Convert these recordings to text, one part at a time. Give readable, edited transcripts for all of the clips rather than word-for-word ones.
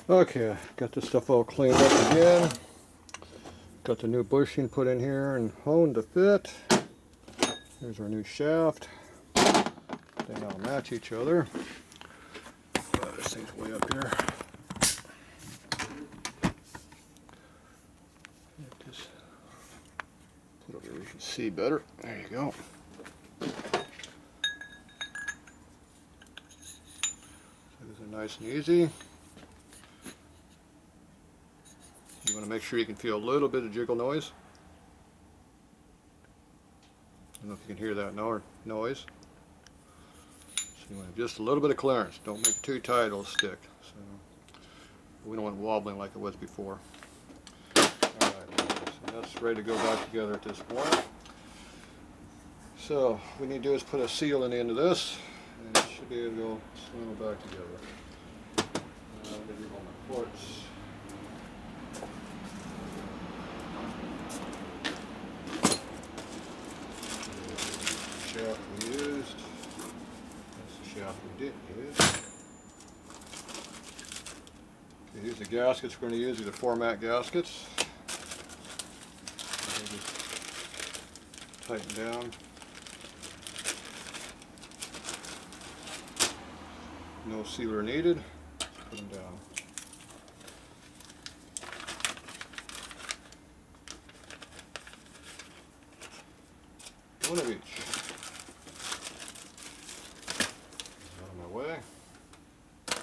Okay, got this stuff all cleaned up again. Got the new bushing put in here and honed to fit. Here's our new shaft. They all match each other. This thing's way up here. Just put it where you can see better. There you go. So these are nice and easy. You want to make sure you can feel a little bit of jiggle noise. I don't know if you can hear that noise. So you want just a little bit of clearance. Don't make it too tight, it'll stick. So we don't want it wobbling like it was before. Alright, so that's ready to go back together at this point. So what we need to do is put a seal in the end of this, and it should be able to go slam back together. I'm going to give all my ports. Shaft we used. That's the shaft we didn't use. Okay, here's the gaskets we're going to use. These are format gaskets. Just tighten down. No sealer needed. Just put them down. One of each. Out of my way. So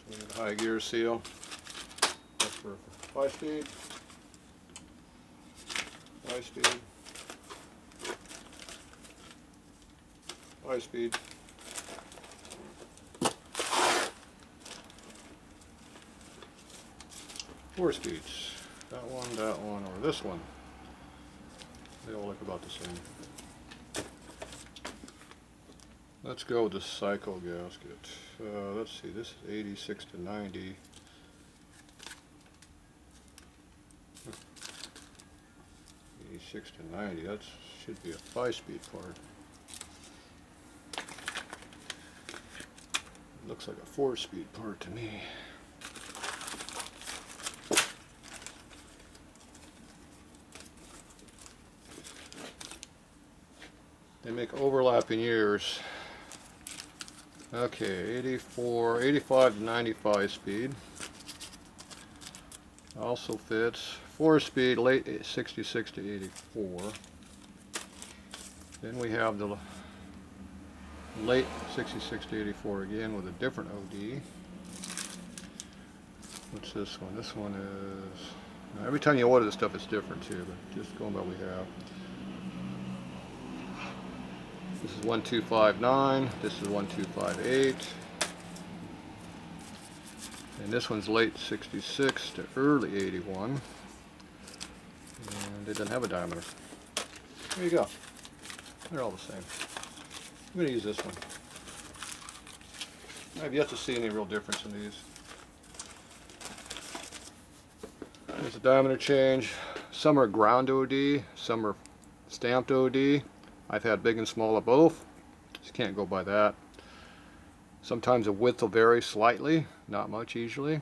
we have a high gear seal. That's for 5-speed. 5-speed. 5-speed. 4 speeds. That one, or this one. They all look about the same. Let's go with the cycle gasket. Let's see, this is 86 to 90. Huh. 86 to 90, that should be a 5-speed part. It looks like a 4-speed part to me. They make overlapping years. Okay, 85 to 95 speed. Also fits 4-speed, late 66 to 84. Then we have the late 66 to 84 again with a different OD. What's this one? This one is... Now every time you order this stuff it's different too, but just going by what we have. This is 1259, this is 1258, and this one's late 66 to early 81, and it doesn't have a diameter. There you go. They're all the same. I'm going to use this one. I've yet to see any real difference in these. There's a diameter change. Some are ground OD, some are stamped OD. I've had big and small of both. Just can't go by that. Sometimes the width will vary slightly, not much usually.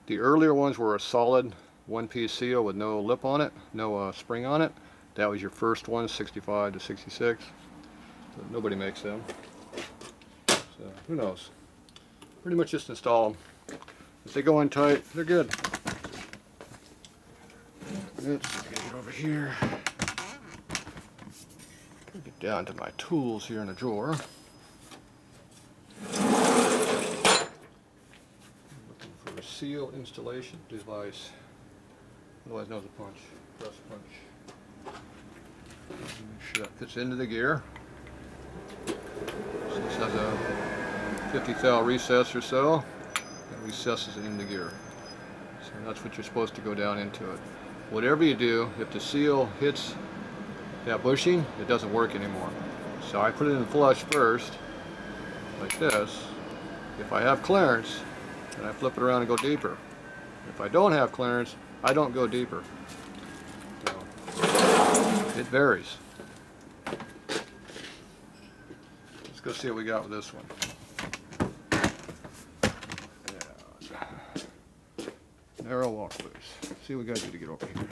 The earlier ones were a solid one-piece seal with no lip on it, no spring on it. That was your first one, 65 to 66. But nobody makes them. So who knows? Pretty much just install them. If they go in tight, they're good. Let's get it over here. Get down to my tools here in the drawer. I'm looking for a seal installation device, otherwise known as a punch, press punch. Make sure that fits into the gear. So this has a 50 thou recess or so, and recesses it in the gear. So that's what you're supposed to go down into it. Whatever you do, if the seal hits that bushing, it doesn't work anymore. So I put it in flush first, like this. If I have clearance, then I flip it around and go deeper. If I don't have clearance, I don't go deeper. So it varies. Let's go see what we got with this one. Yeah. Narrow walkways. See what we got to do to get over here.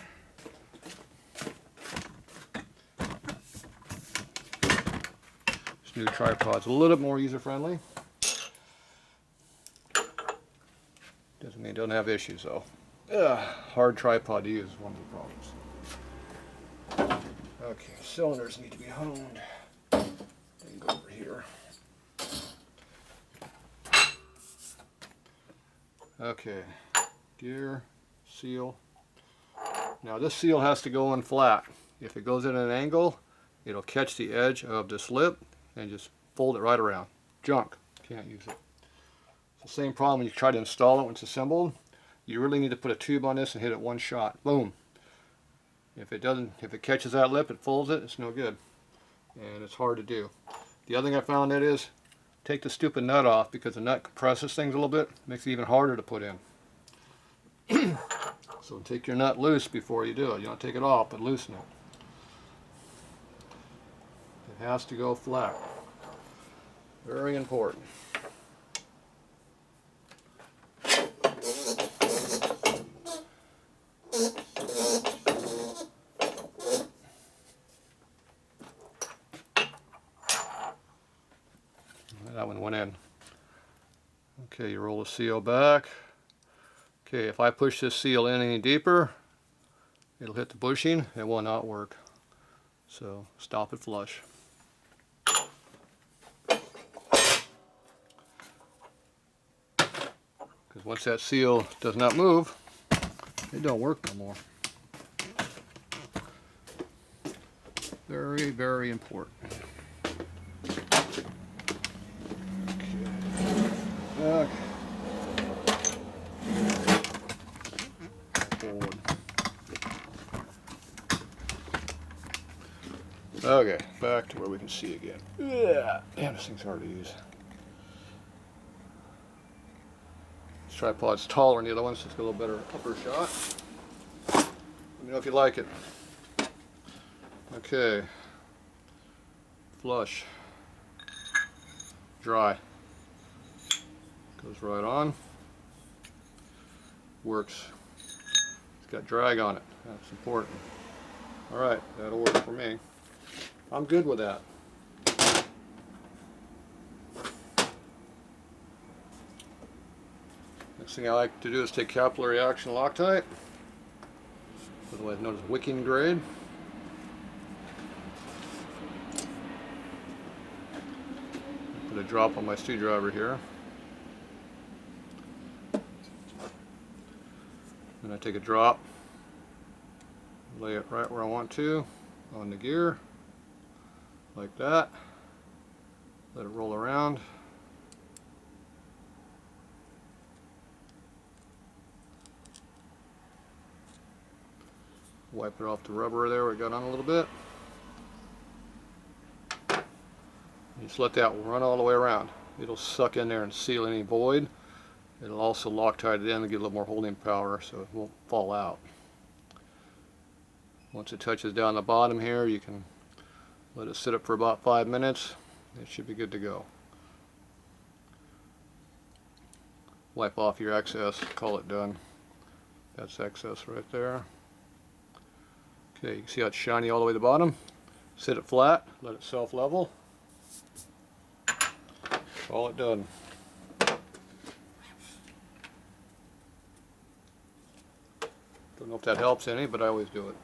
This new tripod's a little bit more user-friendly. Doesn't mean it doesn't have issues though. Hard tripod to use is one of the problems. Okay, cylinders need to be honed. And go over here. Okay, gear, seal. Now this seal has to go in flat. If it goes in an angle, it'll catch the edge of this lip and just fold it right around. Junk, can't use it. It's the same problem when you try to install it when it's assembled. You really need to put a tube on this and hit it one shot. Boom. If it catches that lip, it folds it, it's no good. And it's hard to do. The other thing I found that is, take the stupid nut off because the nut compresses things a little bit, makes it even harder to put in. So take your nut loose before you do it. You don't take it off, but loosen it. It has to go flat. Very important. That one went in. Okay, you roll the seal back. Okay, if I push this seal in any deeper, it'll hit the bushing. It will not work. So stop it flush. Because once that seal does not move, it don't work no more. Very, very important. Okay. Forward. Okay, back to where we can see again. Yeah, damn, this thing's hard to use. This tripod's taller than the other one, so it's got a little better upper shot. Let me know if you like it. Okay. Flush. Dry. Goes right on. Works. It's got drag on it. That's important. Alright, that'll work for me. I'm good with that. Next thing I like to do is take capillary action Loctite, otherwise known as wicking grade. Put a drop on my screwdriver here. Then I take a drop, lay it right where I want to on the gear, like that. Let it roll around. Wipe it off the rubber there where it got on a little bit. And just let that run all the way around. It'll suck in there and seal any void. It'll also Loctite it in and get a little more holding power so it won't fall out. Once it touches down the bottom here, you can let it sit up for about 5 minutes. It should be good to go. Wipe off your excess, call it done. That's excess right there. Okay, you can see how it's shiny all the way to the bottom. Sit it flat, let it self-level. Call it done. Don't know if that helps any, but I always do it.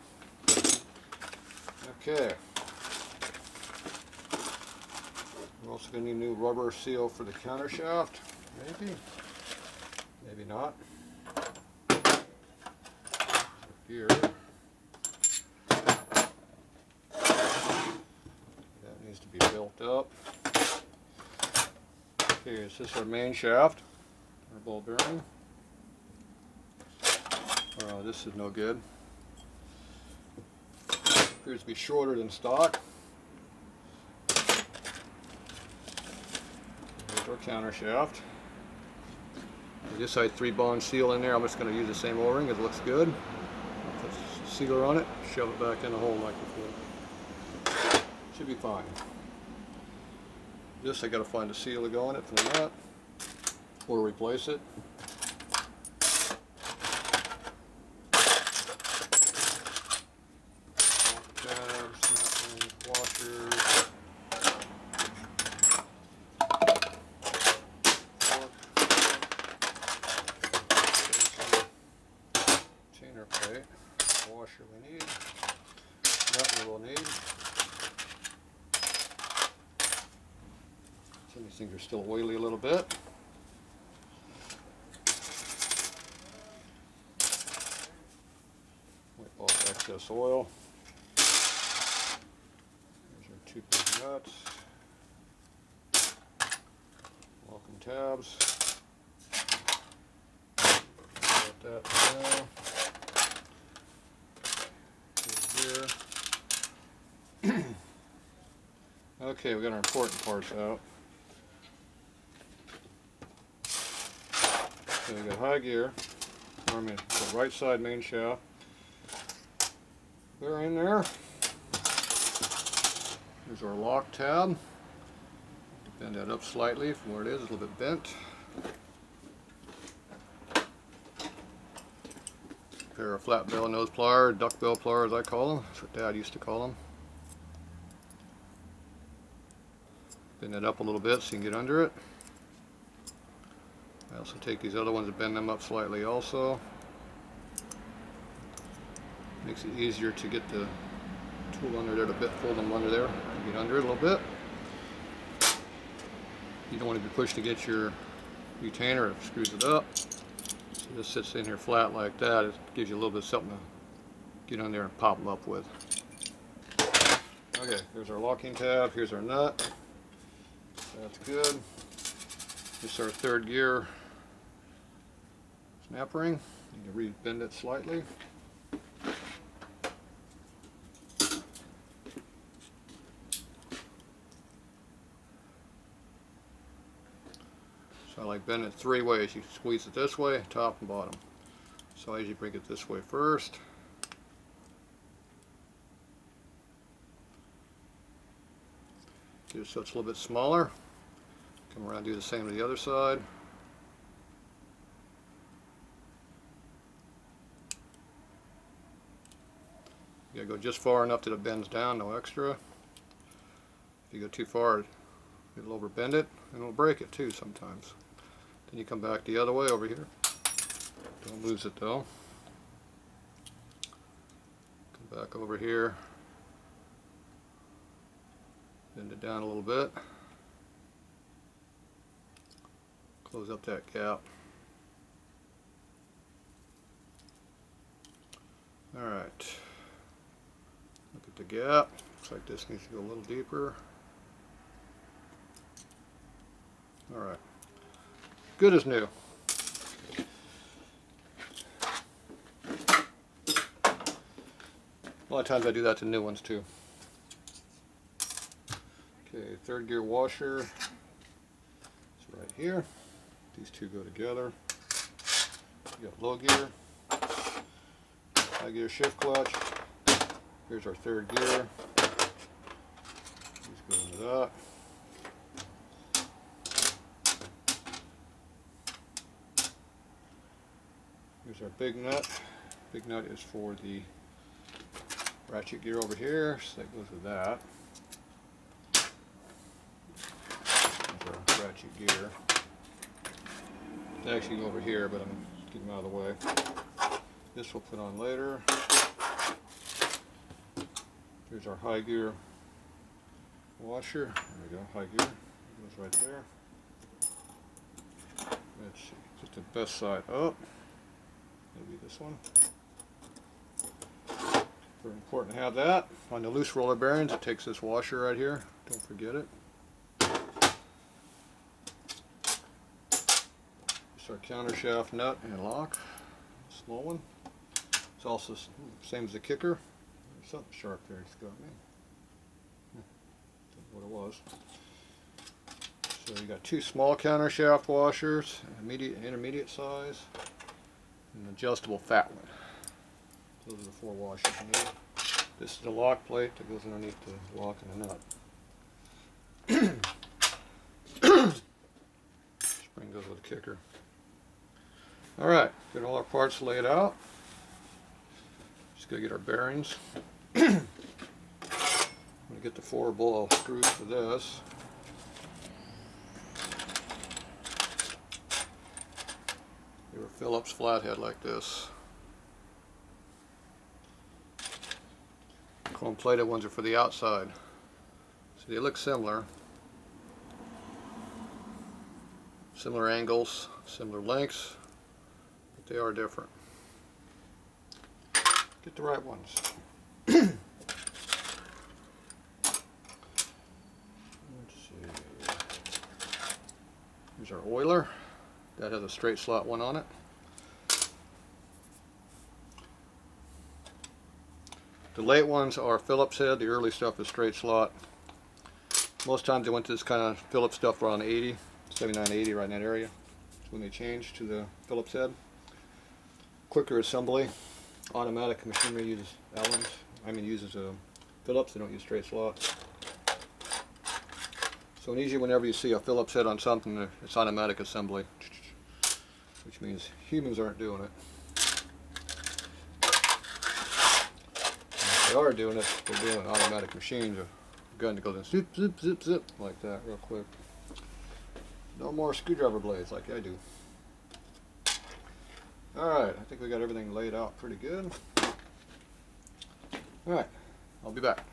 Okay. We're also going to need a new rubber seal for the counter shaft. Maybe. Maybe not. Here. That needs to be built up. Okay, this is our main shaft. Our ball bearing. This is no good. Appears to be shorter than stock. Here's our counter shaft. This had 3-bond seal in there. I'm just going to use the same O-ring as it looks good. Put a sealer on it, shove it back in the hole like before. Should be fine. This I got to find a seal to go in it for the nut, or replace it. Washers. Chainer plate. Washer we need. Nut we will need. Some of these things are still oily a little bit. Wipe off excess oil. There's our 2 big nuts. Locking tabs. Got that for now. Here. Okay, we got our important parts out. So we got high gear, the right side main shaft. They're in there. Here's our lock tab. Bend that up slightly from where it is, a little bit bent. Pair of flat bell nose pliers, duck bill pliers I call them. That's what Dad used to call them. Bend it up a little bit so you can get under it. I also take these other ones and bend them up slightly also. Makes it easier to get the tool under there, to pull them under there, and get under it a little bit. You don't want to be pushed to get your retainer, it screws it up. So this sits in here flat like that, it gives you a little bit of something to get on there and pop them up with. Okay, here's our locking tab, here's our nut. That's good. This is our 3rd gear snap ring. You can re-bend it slightly. So I like bend it 3 ways. You squeeze it this way, top and bottom. So as you bring it this way first. Get it so it's a little bit smaller. Come around and do the same to the other side. You gotta go just far enough that it bends down, no extra. If you go too far, it'll overbend it and it'll break it too sometimes. Then you come back the other way over here. Don't lose it though. Come back over here. Bend it down a little bit. Close up that gap. Alright. Look at the gap. Looks like this needs to go a little deeper. Alright. Good as new. A lot of times I do that to new ones too. Okay, 3rd gear washer. It's right here. These two go together. You got low gear, high gear shift clutch. Here's our 3rd gear. These go into that. Here's our big nut. Big nut is for the ratchet gear over here, so that goes with that. There's our ratchet gear. They actually go over here, but I'm getting them out of the way. This we'll put on later. Here's our high gear washer. There we go, high gear. It goes right there. Let's see, put the best side up. Maybe this one. Very important to have that. On the loose roller bearings, it takes this washer right here. Don't forget it. It's our counter shaft nut and lock. Small one. It's also the same as the kicker. There's something sharp there. It's got me. Don't know what it was. So you got 2 small counter shaft washers, intermediate size, and an adjustable fat one. Those are the 4 washers you need. This is the lock plate that goes underneath the lock and the nut. goes with the kicker. Alright, get all our parts laid out. Just gotta get our bearings. I'm going to get the 4 ball screws for this. They were Phillips flathead like this. Chrome plated ones are for the outside. So they look similar. Similar angles, similar lengths, but they are different. Get the right ones. Let's see. Here's our oiler. That has a straight slot one on it. The late ones are Phillips head. The early stuff is straight slot. Most times they went to this kind of Phillips stuff around 80, 79, 80, right in that area. That's when they changed to the Phillips head. Quicker assembly. Automatic machinery uses Allens. Uses Phillips. They don't use straight slots. So usually whenever you see a Phillips head on something, it's automatic assembly, which means humans aren't doing it. If they are doing it, they're doing automatic machines, a gun that goes in zip, zip, zip, zip, like that, real quick. No more screwdriver blades like I do. Alright, I think we got everything laid out pretty good. Alright, I'll be back.